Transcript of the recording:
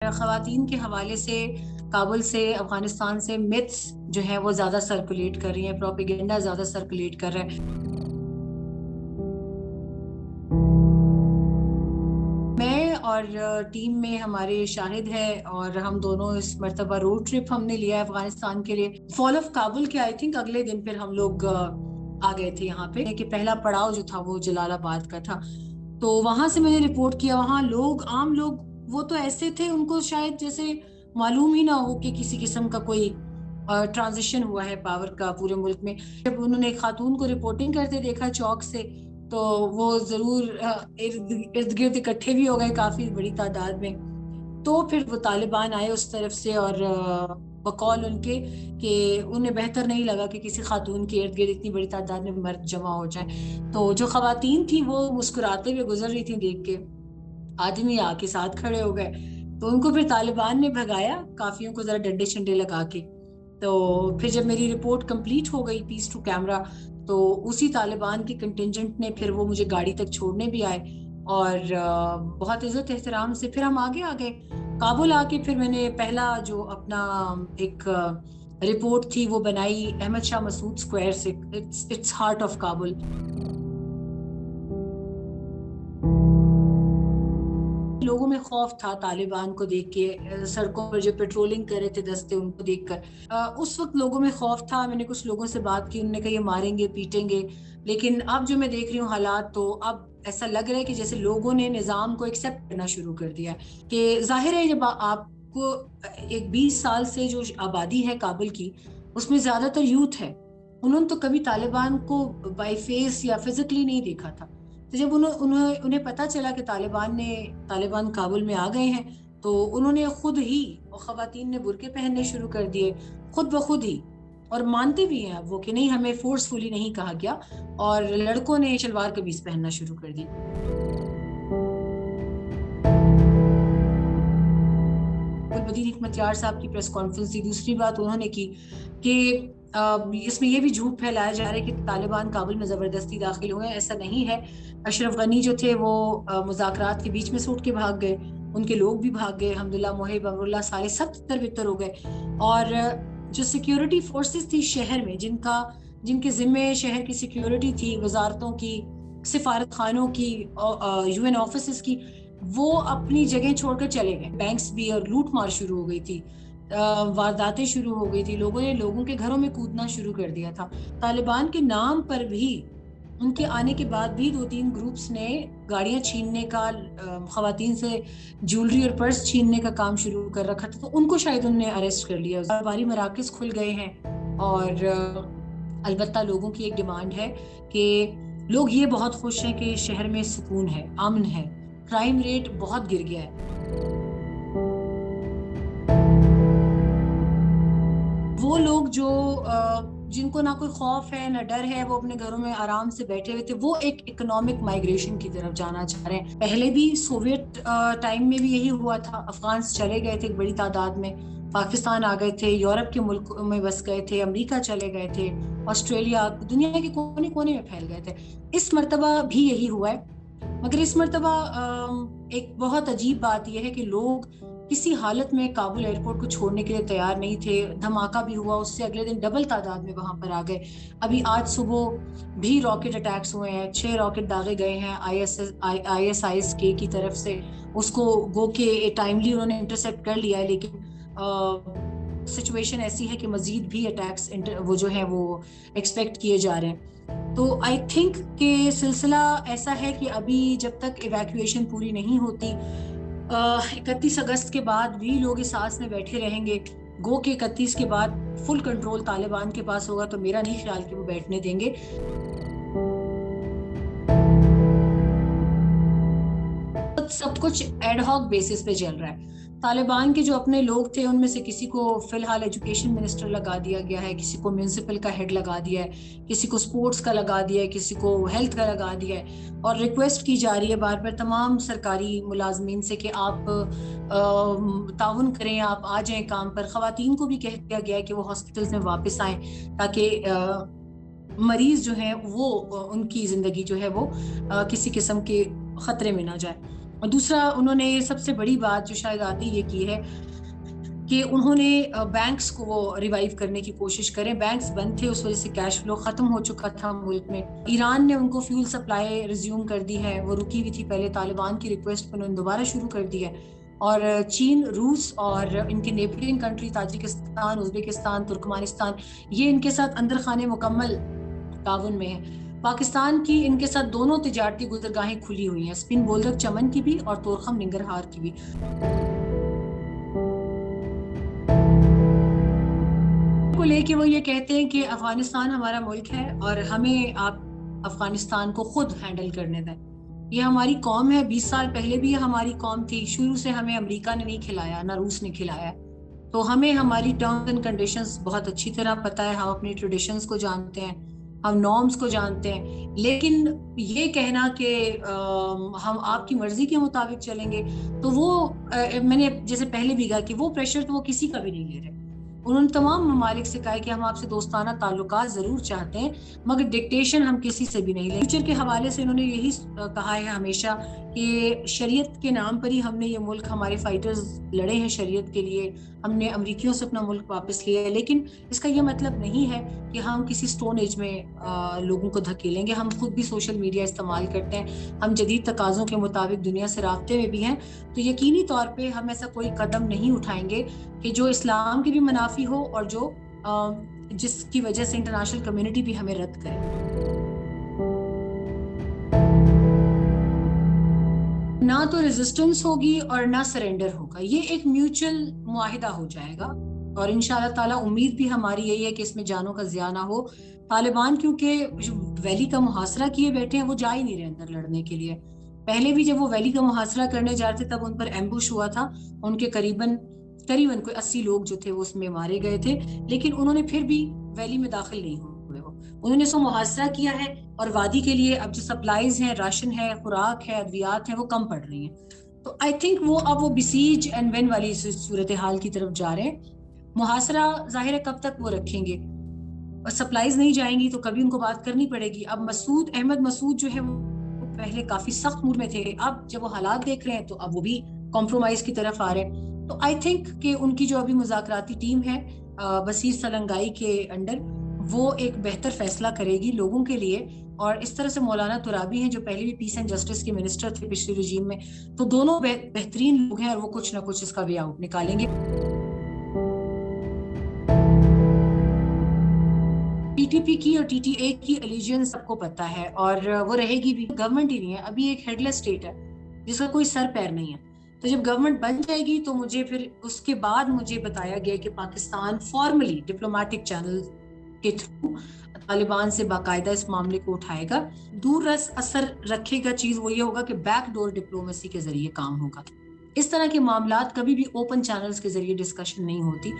خواتین کے حوالے سے کابل سے افغانستان سے متس جو ہیں وہ زیادہ سرکولیٹ کر رہی ہیں، پروپیگنڈا زیادہ سرکولیٹ کر رہے ہیں۔ میں اور ٹیم میں ہمارے شاہد ہے اور ہم دونوں اس مرتبہ روڈ ٹرپ ہم نے لیا ہے افغانستان کے لیے۔ فال آف کابل کے آئی تھنک اگلے دن پھر ہم لوگ آ گئے تھے یہاں پہ کہ پہلا پڑاؤ جو تھا وہ جلال آباد کا تھا، تو وہاں سے میں نے رپورٹ کیا۔ وہاں لوگ عام لوگ وہ تو ایسے تھے، ان کو شاید جیسے معلوم ہی نہ ہو کہ کسی قسم کا کوئی ٹرانزیشن ہوا ہے پاور کا پورے ملک میں۔ جب انہوں نے ایک خاتون کو رپورٹنگ کرتے دیکھا چوک سے تو وہ ضرور ارد گرد اکٹھے بھی ہو گئے کافی بڑی تعداد میں۔ تو پھر وہ طالبان آئے اس طرف سے اور بقول ان کے کہ انہیں بہتر نہیں لگا کہ کسی خاتون کے ارد گرد اتنی بڑی تعداد میں مرد جمع ہو جائیں، تو جو خواتین تھیں وہ مسکراتے ہوئے گزر رہی تھیں، دیکھ کے آدمی آ کے ساتھ کھڑے ہو گئے، تو ان کو پھر طالبان نے بھگایا کافیوں کو ذرا ڈنڈے شنڈے لگا کے۔ تو پھر جب میری رپورٹ کمپلیٹ ہو گئی پیس ٹو کیمرہ، تو اسی طالبان کی کنٹینجنٹ نے پھر وہ مجھے گاڑی تک چھوڑنے بھی آئے اور بہت عزت احترام سے پھر ہم آگے آ گئے کابل۔ آ کے پھر میں نے پہلا جو اپنا ایک رپورٹ تھی وہ بنائی احمد شاہ مسعود اسکوائر سے، اٹس ہارٹ آف کابل۔ لوگوں میں خوف تھا طالبان کو دیکھ کے، سڑکوں پر جو پیٹرولنگ کر رہے تھے دستے ان کو دیکھ کر اس وقت لوگوں میں خوف تھا۔ میں نے کچھ لوگوں سے بات کی، انہوں نے کہا یہ ماریں گے پیٹیں گے، لیکن اب جو میں دیکھ رہی ہوں حالات، تو اب ایسا لگ رہا ہے کہ جیسے لوگوں نے نظام کو ایکسیپٹ کرنا شروع کر دیا کہ ظاہر ہے جب آپ کو ایک 20 سال سے جو آبادی ہے کابل کی اس میں زیادہ تر یوتھ ہے، انہوں نے تو کبھی طالبان کو بائی فیس یا فزیکلی نہیں دیکھا تھا، تو جب انہیں پتا چلا کہ طالبان کابل میں آ گئے ہیں تو انہوں نے خود ہی، خواتین نے برقعے پہننے شروع کر دیے خود بخود ہی، اور مانتے بھی ہیں اب وہ کہ نہیں ہمیں فورسفلی نہیں کہا گیا، اور لڑکوں نے شلوار قمیص پہننا شروع کر دی۔ بدین حکمت یار صاحب کی پریس کانفرنس تھی۔ دوسری بات انہوں نے کی کہ اس میں یہ بھی جھوٹ پھیلایا جا رہا ہے کہ طالبان کابل میں زبردستی داخل ہوئے، ایسا نہیں ہے۔ اشرف غنی جو تھے وہ مذاکرات کے بیچ میں سے اٹھ کے بھاگ گئے، ان کے لوگ بھی بھاگ گئے، الحمدللہ محب امراللہ سارے سب تر بتر ہو گئے، اور جو سیکیورٹی فورسز تھی شہر میں، جن کے ذمے شہر کی سیکیورٹی تھی، وزارتوں کی، سفارت خانوں کی، یو این آفیسز کی، وہ اپنی جگہ چھوڑ کر چلے گئے۔ بینکس بھی، اور لوٹ مار شروع ہو گئی تھی، وارداتیں شروع ہو گئی تھی، لوگوں نے لوگوں کے گھروں میں کودنا شروع کر دیا تھا۔ طالبان کے نام پر بھی، ان کے آنے کے بعد بھی 2-3 گروپس نے گاڑیاں چھیننے کا، خواتین سے جیولری اور پرس چھیننے کا کام شروع کر رکھا تھا، تو ان کو شاید انہوں نے اریسٹ کر لیا۔ کاروباری مراکز کھل گئے ہیں، اور البتہ لوگوں کی ایک ڈیمانڈ ہے کہ لوگ یہ بہت خوش ہیں کہ شہر میں سکون ہے، امن ہے، کرائم ریٹ بہت گر گیا ہے۔ وہ لوگ جن کو نہ کوئی خوف ہے نہ ڈر ہے، وہ اپنے گھروں میں آرام سے بیٹھے ہوئے تھے، وہ ایک اکنامک مائگریشن کی طرف جانا چاہ رہے ہیں۔ پہلے بھی سوویت ٹائم میں بھی یہی ہوا تھا، افغانس چلے گئے تھے ایک بڑی تعداد میں، پاکستان آ گئے تھے، یورپ کے ملک میں بس گئے تھے، امریکہ چلے گئے تھے، آسٹریلیا، دنیا کے کونے کونے میں پھیل گئے تھے۔ اس مرتبہ بھی یہی ہوا ہے، مگر اس مرتبہ ایک بہت عجیب بات یہ ہے کہ لوگ کسی حالت میں کابل ایئرپورٹ کو چھوڑنے کے لیے تیار نہیں تھے۔ دھماکہ بھی ہوا، اس سے اگلے دن ڈبل تعداد میں وہاں پر آ گئے۔ ابھی آج صبح بھی راکٹ اٹیکس ہوئے ہیں، 6 راکٹ داغے گئے ہیں ISIS کی طرف سے، اس کو گو کہ ٹائملی انہوں نے انٹرسیپٹ کر لیا ہے، لیکن سچویشن ایسی ہے کہ مزید بھی اٹیکس وہ جو ہیں وہ ایکسپیکٹ کیے جا رہے ہیں۔ تو آئی تھنک کہ سلسلہ ایسا ہے کہ ابھی جب تک ایویکویشن پوری نہیں ہوتی، 31 اگست کے بعد بھی لوگ اس آس میں بیٹھے رہیں گے، گو کہ 31 کے بعد فل کنٹرول طالبان کے پاس ہوگا، تو میرا نہیں خیال کہ وہ بیٹھنے دیں گے۔ سب کچھ ایڈ ہاک بیسس پہ چل رہا ہے۔ طالبان کے جو اپنے لوگ تھے ان میں سے کسی کو فی الحال ایجوکیشن منسٹر لگا دیا گیا ہے، کسی کو میونسپل کا ہیڈ لگا دیا ہے، کسی کو سپورٹس کا لگا دیا ہے، کسی کو ہیلتھ کا لگا دیا ہے، اور ریکویسٹ کی جا رہی ہے بار بار تمام سرکاری ملازمین سے کہ آپ تعاون کریں، آپ آ جائیں کام پر۔ خواتین کو بھی کہہ دیا گیا ہے کہ وہ ہاسپٹلز میں واپس آئیں تاکہ مریض جو ہیں وہ، ان کی زندگی جو ہے وہ کسی قسم کے خطرے میں نہ جائے۔ اور دوسرا انہوں نے سب سے بڑی بات جو شاید آتی یہ کی ہے کہ انہوں نے بینکس کو وہ ریوائیو کرنے کی کوشش کریں. بینکس بند تھے, اس وجہ سے کیش فلو ختم ہو چکا تھا ملک میں. ایران نے ان کو فیول سپلائی ریزیوم کر دی ہے, وہ رکی ہوئی تھی پہلے طالبان کی ریکویسٹ پہ, انہوں نے دوبارہ شروع کر دی ہے. اور چین, روس اور ان کے neighbouring country Tajikistan, Uzbekistan, Turkmenistan, یہ ان کے ساتھ اندر خانے مکمل تعاون میں ہے. پاکستان کی ان کے ساتھ دونوں تجارتی گزرگاہیں کھلی ہوئی ہیں, اسپن بولدک چمن کی بھی اور طورخم ننگرہار کی بھی. کو لے کے وہ یہ کہتے ہیں کہ افغانستان ہمارا ملک ہے اور ہمیں آپ افغانستان کو خود ہینڈل کرنے دیں. یہ ہماری قوم ہے, 20 سال پہلے بھی یہ ہماری قوم تھی, شروع سے ہمیں امریکہ نے نہیں کھلایا, نہ روس نے کھلایا. تو ہمیں ہماری ٹرمز اینڈ کنڈیشنز بہت اچھی طرح پتہ ہے, ہم اپنی ٹریڈیشنز کو جانتے ہیں, ہم نارمز کو جانتے ہیں. لیکن یہ کہنا کہ ہم آپ کی مرضی کے مطابق چلیں گے, تو وہ میں نے جیسے پہلے بھی کہا کہ وہ پریشر تو وہ کسی کا بھی نہیں لے رہے. انہوں نے تمام ممالک سے کہا کہ ہم آپ سے دوستانہ تعلقات ضرور چاہتے ہیں, مگر ڈکٹیشن ہم کسی سے بھی نہیں لیں. فیوچر کے حوالے سے انہوں نے یہی کہا ہے ہمیشہ کہ شریعت کے نام پر ہی ہم نے یہ ملک, ہمارے فائٹرز لڑے ہیں شریعت کے لیے, ہم نے امریکیوں سے اپنا ملک واپس لیا ہے. لیکن اس کا یہ مطلب نہیں ہے کہ ہم کسی سٹون ایج میں لوگوں کو دھکیلیں گے. ہم خود بھی سوشل میڈیا استعمال کرتے ہیں, ہم جدید تقاضوں کے مطابق دنیا سے رابطے میں بھی ہیں, تو یقینی طور پہ ہم ایسا کوئی قدم نہیں اٹھائیں گے کہ جو اسلام کے بھی منافی ہو اور جو جس کی وجہ سے انٹرنیشنل کمیونٹی بھی ہمیں رد کرے. نہ تو ریزسٹنس ہوگی اور نہ سرنڈر ہوگا, یہ ایک میوچل معاہدہ ہو جائے گا. اور انشاءاللہ تعالیٰ امید بھی ہماری یہی ہے کہ اس میں جانوں کا ضیاع نہ ہو. طالبان کیونکہ ویلی کا محاصرہ کیے بیٹھے ہیں, وہ جا ہی نہیں رہے اندر لڑنے کے لیے. پہلے بھی جب وہ ویلی کا محاصرہ کرنے جاتے تب ان پر ایمبوش ہوا تھا, ان کے قریباً کوئی 80 لوگ جو تھے وہ اس میں مارے گئے تھے, لیکن انہوں نے پھر بھی ویلی میں داخل نہیں ہوئے. انہوں نے سو محاصرہ کیا ہے, اور وادی کے لیے اب جو سپلائیز ہیں, راشن ہے, خوراک ہے, ادویات ہیں, وہ کم پڑ رہی ہیں. تو آئی تھنک وہ اب وہ بسیج اینڈ وین والی صورتحال کی طرف جا رہے ہیں. محاصرہ ظاہر ہے کب تک وہ رکھیں گے, اور سپلائیز نہیں جائیں گی تو کبھی ان کو بات کرنی پڑے گی. اب احمد مسعود جو ہے وہ پہلے کافی سخت موڈ میں تھے, اب جب وہ حالات دیکھ رہے ہیں تو اب وہ بھی کمپرومائز کی طرف آ رہے ہیں. تو آئی تھنک کہ ان کی جو ابھی مذاکراتی ٹیم ہے بصیر سلنگائی کے انڈر, وہ ایک بہتر فیصلہ کرے گی لوگوں کے لیے. اور اس طرح سے مولانا ترابی ہیں جو پہلے بھی پیس اینڈ جسٹس کے منسٹر تھے پچھلی رجیم میں, تو دونوں بہترین لوگ ہیں اور وہ کچھ نہ کچھ اس کا وے آؤٹ نکالیں گے. پی ٹی پی کی اور ٹی ٹی اے کی الیجنس سب کو پتہ ہے, اور وہ رہے گی بھی. گورنمنٹ ہی نہیں ہے ابھی, ایک ہیڈ لیس اسٹیٹ ہے جس کا کوئی سر پیر نہیں ہے. تو جب گورنمنٹ بن جائے گی تو مجھے پھر اس کے بعد مجھے بتایا گیا کہ پاکستان فارملی ڈپلومیٹک چینل کے تھرو طالبان سے باقاعدہ اس معاملے کو اٹھائے گا. دور رس اثر رکھے گا چیز وہ یہ ہوگا کہ بیک ڈور ڈپلومیسی کے ذریعے کام ہوگا. اس طرح کے معاملات کبھی بھی اوپن چینلز کے ذریعے ڈسکشن نہیں ہوتی.